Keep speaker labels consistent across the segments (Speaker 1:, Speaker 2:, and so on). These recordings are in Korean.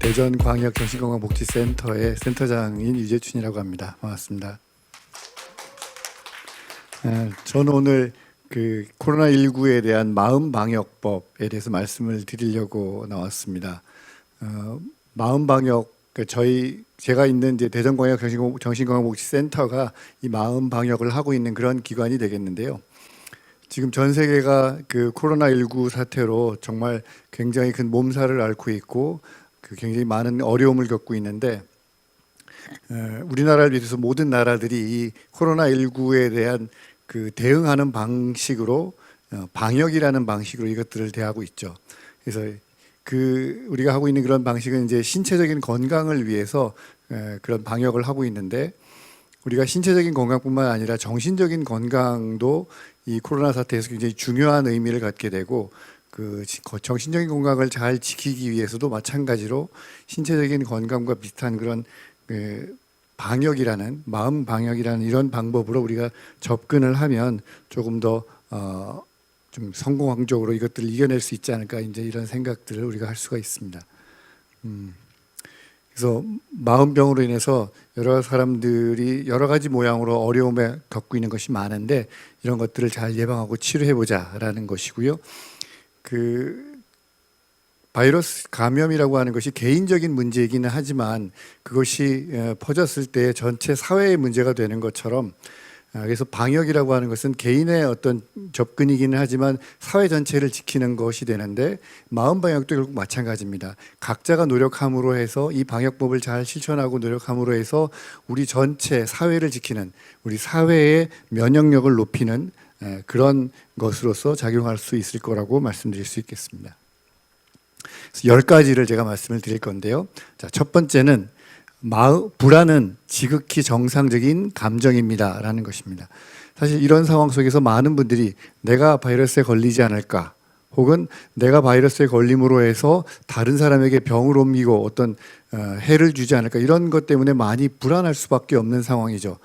Speaker 1: 대전광역정신건강복지센터의 센터장인 유재춘이라고 합니다. 반갑습니다. 저는 오늘 그 코로나19에 대한 마음방역법에 대해서 말씀을 드리려고 나왔습니다. 마음방역, 제가 있는 이제 대전광역정신건강복지센터가 이 마음방역을 하고 있는 그런 기관이 되겠는데요. 지금 전 세계가 그 코로나19 사태로 정말 굉장히 큰 몸살을 앓고 있고 굉장히 많은 어려움을 겪고 있는데 우리나라를 비롯해서 모든 나라들이 이 코로나19에 대한 그 대응하는 방식으로 방역이라는 방식으로 이것들을 대하고 있죠. 그래서 우리가 하고 있는 그런 방식은 이제 신체적인 건강을 위해서 그런 방역을 하고 있는데, 우리가 신체적인 건강뿐만 아니라 정신적인 건강도 이 코로나 사태에서 굉장히 중요한 의미를 갖게 되고, 그 정신적인 건강을 잘 지키기 위해서도 마찬가지로 신체적인 건강과 비슷한 그런 방역이라는, 마음 방역이라는 이런 방법으로 우리가 접근을 하면 조금 더 좀 성공적으로 이것들을 이겨낼 수 있지 않을까, 이제 이런 생각들을 우리가 할 수가 있습니다. 그래서 마음병으로 인해서 여러 사람들이 여러 가지 모양으로 어려움에 겪고 있는 것이 많은데, 이런 것들을 잘 예방하고 치료해보자라는 것이고요. 그 바이러스 감염이라고 하는 것이 개인적인 문제이기는 하지만 그것이 퍼졌을 때 전체 사회의 문제가 되는 것처럼, 그래서 방역이라고 하는 것은 개인의 어떤 접근이기는 하지만 사회 전체를 지키는 것이 되는데, 마음 방역도 결국 마찬가지입니다. 각자가 노력함으로 해서 이 방역법을 잘 실천하고 노력함으로 해서 우리 전체 사회를 지키는, 우리 사회의 면역력을 높이는 그런 것으로서 작용할 수 있을 거라고 말씀드릴 수 있겠습니다. 10가지를 제가 말씀을 드릴 건데요. 자, 첫 번째는 불안은 지극히 정상적인 감정입니다 라는 것입니다. 사실 이런 상황 속에서 많은 분들이 내가 바이러스에 걸리지 않을까, 혹은 내가 바이러스에 걸림으로 해서 다른 사람에게 병을 옮기고 어떤 해를 주지 않을까, 이런 것 때문에 많이 불안할 수밖에 없는 상황이죠.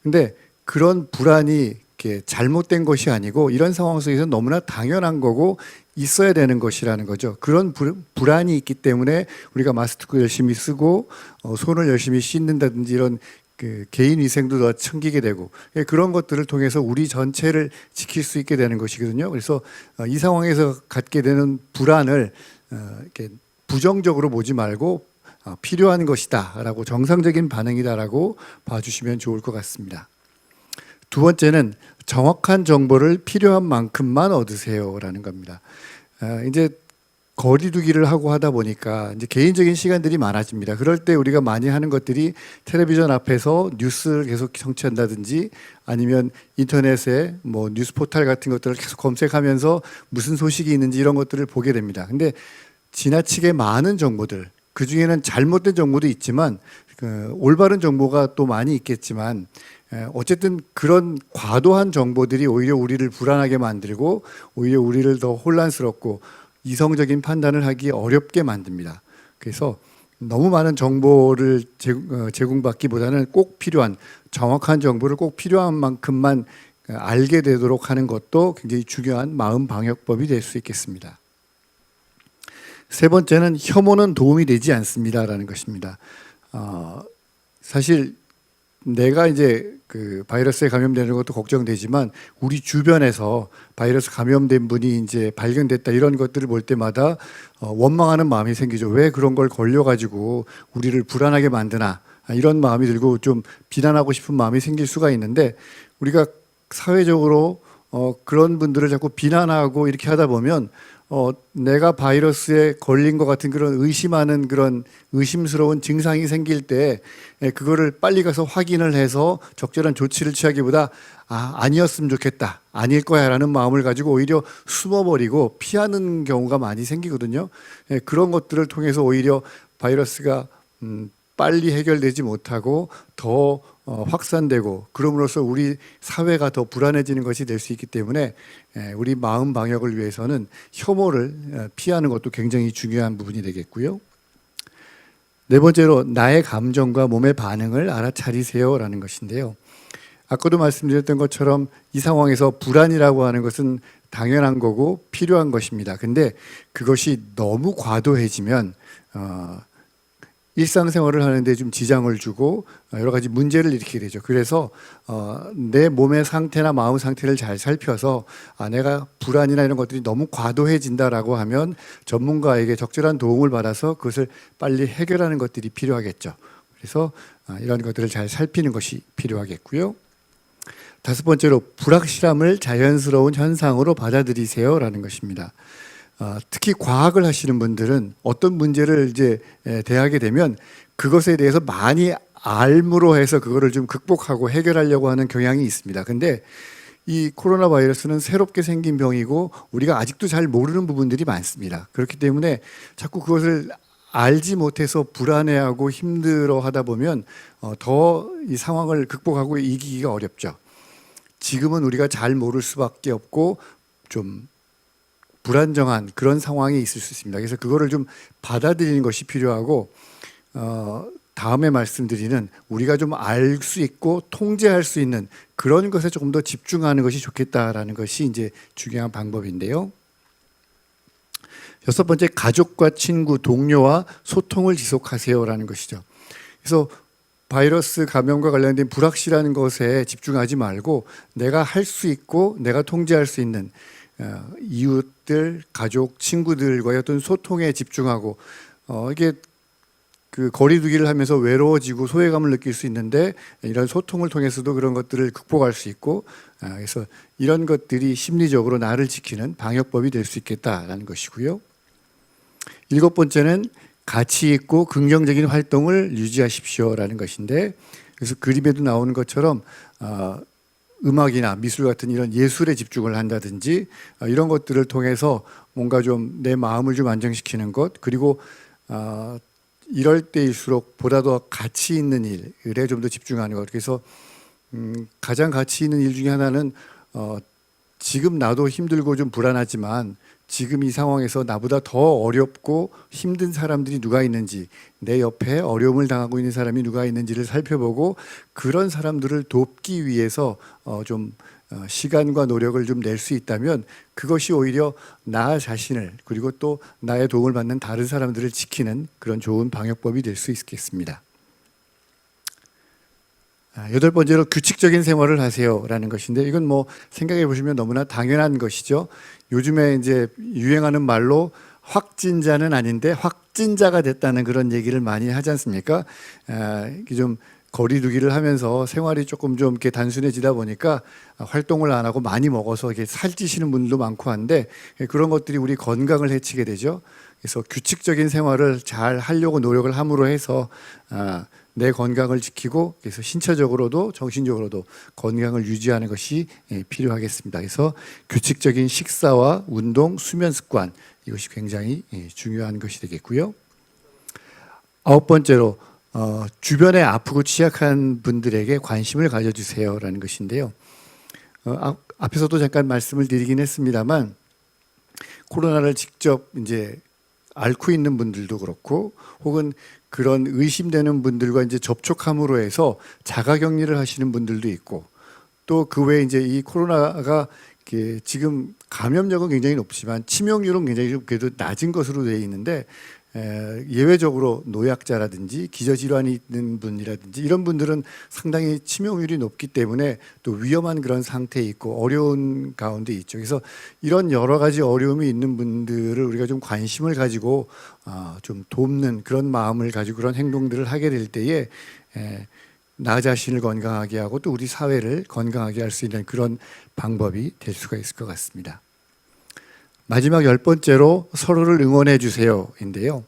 Speaker 1: 근데 그런 불안이 잘못된 것이 아니고, 이런 상황 속에서 너무나 당연한 거고 있어야 되는 것이라는 거죠. 그런 불안이 있기 때문에 우리가 마스크 열심히 쓰고 손을 열심히 씻는다든지 이런 개인 위생도 더 챙기게 되고, 그런 것들을 통해서 우리 전체를 지킬 수 있게 되는 것이거든요. 그래서 이 상황에서 갖게 되는 불안을 이렇게 부정적으로 보지 말고 필요한 것이다라고, 정상적인 반응이다라고 봐주시면 좋을 것 같습니다. 두 번째는 정확한 정보를 필요한 만큼만 얻으세요라는 겁니다. 이제 거리두기를 하고 하다 보니까 이제 개인적인 시간들이 많아집니다. 그럴 때 우리가 많이 하는 것들이 텔레비전 앞에서 뉴스를 계속 청취한다든지, 아니면 인터넷에 뭐 뉴스 포털 같은 것들을 계속 검색하면서 무슨 소식이 있는지 이런 것들을 보게 됩니다. 근데 지나치게 많은 정보들, 그 중에는 잘못된 정보도 있지만 올바른 정보가 또 많이 있겠지만, 어쨌든 그런 과도한 정보들이 오히려 우리를 불안하게 만들고 오히려 우리를 더 혼란스럽고 이성적인 판단을 하기 어렵게 만듭니다. 그래서 너무 많은 정보를 제공받기보다는 꼭 필요한, 정확한 정보를 꼭 필요한 만큼만 알게 되도록 하는 것도 굉장히 중요한 마음 방역법이 될 수 있겠습니다. 세 번째는 혐오는 도움이 되지 않습니다라는 것입니다. 사실 내가 이제 그 바이러스에 감염되는 것도 걱정되지만, 우리 주변에서 바이러스 감염된 분이 이제 발견됐다, 이런 것들을 볼 때마다 원망하는 마음이 생기죠. 왜 그런 걸 걸려가지고 우리를 불안하게 만드나, 이런 마음이 들고 좀 비난하고 싶은 마음이 생길 수가 있는데, 우리가 사회적으로 그런 분들을 자꾸 비난하고 이렇게 하다 보면 내가 바이러스에 걸린 것 같은 그런 의심하는, 그런 의심스러운 증상이 생길 때 그거를 빨리 가서 확인을 해서 적절한 조치를 취하기보다 아니었으면 좋겠다, 아닐 거야 라는 마음을 가지고 오히려 숨어버리고 피하는 경우가 많이 생기거든요. 그런 것들을 통해서 오히려 바이러스가 빨리 해결되지 못하고 더 확산되고, 그럼으로써 우리 사회가 더 불안해지는 것이 될 수 있기 때문에 우리 마음 방역을 위해서는 혐오를 피하는 것도 굉장히 중요한 부분이 되겠고요. 네 번째로 나의 감정과 몸의 반응을 알아차리세요라는 것인데요. 아까도 말씀드렸던 것처럼 이 상황에서 불안이라고 하는 것은 당연한 거고 필요한 것입니다. 근데 그것이 너무 과도해지면 일상생활을 하는데 좀 지장을 주고 여러 가지 문제를 일으키게 되죠. 그래서 내 몸의 상태나 마음 상태를 잘 살펴서 내가 불안이나 이런 것들이 너무 과도해진다라고 하면 전문가에게 적절한 도움을 받아서 그것을 빨리 해결하는 것들이 필요하겠죠. 그래서 이런 것들을 잘 살피는 것이 필요하겠고요. 다섯 번째로 불확실함을 자연스러운 현상으로 받아들이세요라는 것입니다. 특히 과학을 하시는 분들은 어떤 문제를 이제 대하게 되면 그것에 대해서 많이 알므로 해서 그거를 좀 극복하고 해결하려고 하는 경향이 있습니다. 근데 이 코로나 바이러스는 새롭게 생긴 병이고 우리가 아직도 잘 모르는 부분들이 많습니다. 그렇기 때문에 자꾸 그것을 알지 못해서 불안해하고 힘들어 하다 보면 더 이 상황을 극복하고 이기기가 어렵죠. 지금은 우리가 잘 모를 수밖에 없고 좀 불안정한 그런 상황이 있을 수 있습니다. 그래서 그거를 좀 받아들이는 것이 필요하고 다음에 말씀드리는 우리가 좀 알 수 있고 통제할 수 있는 그런 것에 조금 더 집중하는 것이 좋겠다라는 것이 이제 중요한 방법인데요. 여섯 번째, 가족과 친구, 동료와 소통을 지속하세요라는 것이죠. 그래서 바이러스 감염과 관련된 불확실한 것에 집중하지 말고 내가 할 수 있고 내가 통제할 수 있는 이웃들, 가족, 친구들과의 어떤 소통에 집중하고 이게 그 거리두기를 하면서 외로워지고 소외감을 느낄 수 있는데 이런 소통을 통해서도 그런 것들을 극복할 수 있고 그래서 이런 것들이 심리적으로 나를 지키는 방역법이 될 수 있겠다라는 것이고요. 일곱 번째는 가치 있고 긍정적인 활동을 유지하십시오라는 것인데 그래서 그림에도 나오는 것처럼 음악이나 미술 같은 이런 예술에 집중을 한다든지 이런 것들을 통해서 뭔가 좀 내 마음을 좀 안정시키는 것 그리고 이럴 때일수록 보다 더 가치 있는 일에 좀 더 집중하는 것 그래서 가장 가치 있는 일 중에 하나는 지금 나도 힘들고 좀 불안하지만 지금 이 상황에서 나보다 더 어렵고 힘든 사람들이 누가 있는지 내 옆에 어려움을 당하고 있는 사람이 누가 있는지를 살펴보고 그런 사람들을 돕기 위해서 좀 시간과 노력을 좀 낼 수 있다면 그것이 오히려 나 자신을 그리고 또 나의 도움을 받는 다른 사람들을 지키는 그런 좋은 방역법이 될 수 있겠습니다. 여덟 번째로 규칙적인 생활을 하세요라는 것인데 이건 뭐 생각해 보시면 너무나 당연한 것이죠. 요즘에 이제 유행하는 말로 확진자는 아닌데 확진자가 됐다는 그런 얘기를 많이 하지 않습니까? 좀 거리두기를 하면서 생활이 조금 좀 이렇게 단순해지다 보니까 활동을 안 하고 많이 먹어서 이렇게 살찌시는 분들도 많고 한데 그런 것들이 우리 건강을 해치게 되죠. 그래서 규칙적인 생활을 잘 하려고 노력을 함으로 해서 내 건강을 지키고 그래서 신체적으로도 정신적으로도 건강을 유지하는 것이 필요하겠습니다. 그래서 규칙적인 식사와 운동, 수면 습관 이것이 굉장히 중요한 것이 되겠고요. 아홉 번째로 주변에 아프고 취약한 분들에게 관심을 가져주세요라는 것인데요. 앞에서도 잠깐 말씀을 드리긴 했습니다만 코로나를 직접 이제 앓고 있는 분들도 그렇고 혹은 그런 의심되는 분들과 이제 접촉함으로 해서 자가격리를 하시는 분들도 있고 또 그 외에 이제 이 코로나가 지금 감염력은 굉장히 높지만 치명률은 굉장히 좀 그래도 낮은 것으로 되어 있는데 예외적으로 노약자라든지 기저질환이 있는 분이라든지 이런 분들은 상당히 치명률이 높기 때문에 또 위험한 그런 상태에 있고 어려운 가운데 있죠. 그래서 이런 여러 가지 어려움이 있는 분들을 우리가 좀 관심을 가지고 좀 돕는 그런 마음을 가지고 그런 행동들을 하게 될 때에 나 자신을 건강하게 하고 또 우리 사회를 건강하게 할 수 있는 그런 방법이 될 수가 있을 것 같습니다. 마지막 열 번째로 서로를 응원해 주세요인데요.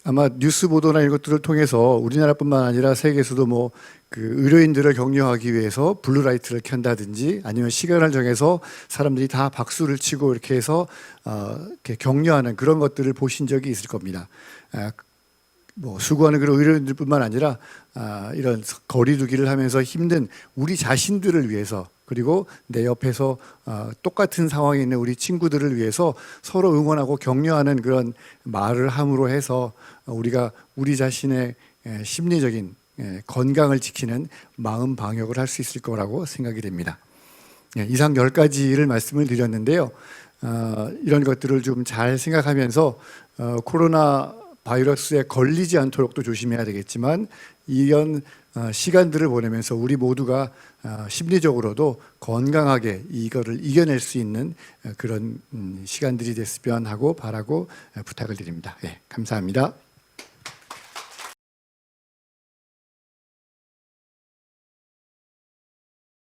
Speaker 1: 아마 뉴스 보도나 이런 것들을 통해서 우리나라뿐만 아니라 세계에서도 뭐 그 의료인들을 격려하기 위해서 블루라이트를 켠다든지 아니면 시간을 정해서 사람들이 다 박수를 치고 이렇게 해서 이렇게 격려하는 그런 것들을 보신 적이 있을 겁니다. 뭐 수고하는 그런 의료인들뿐만 아니라 이런 거리두기를 하면서 힘든 우리 자신들을 위해서 그리고 내 옆에서 똑같은 상황에 있는 우리 친구들을 위해서 서로 응원하고 격려하는 그런 말을 함으로 해서 우리가 우리 자신의 심리적인 건강을 지키는 마음 방역을 할 수 있을 거라고 생각이 됩니다. 이상 10가지를 말씀을 드렸는데요. 이런 것들을 좀 잘 생각하면서 코로나 바이러스에 걸리지 않도록도 조심해야 되겠지만 이런 시간들을 보내면서 우리 모두가 심리적으로도 건강하게 이거를 이겨낼 수 있는 그런 시간들이 됐으면 하고 바라고 부탁을 드립니다. 예, 감사합니다.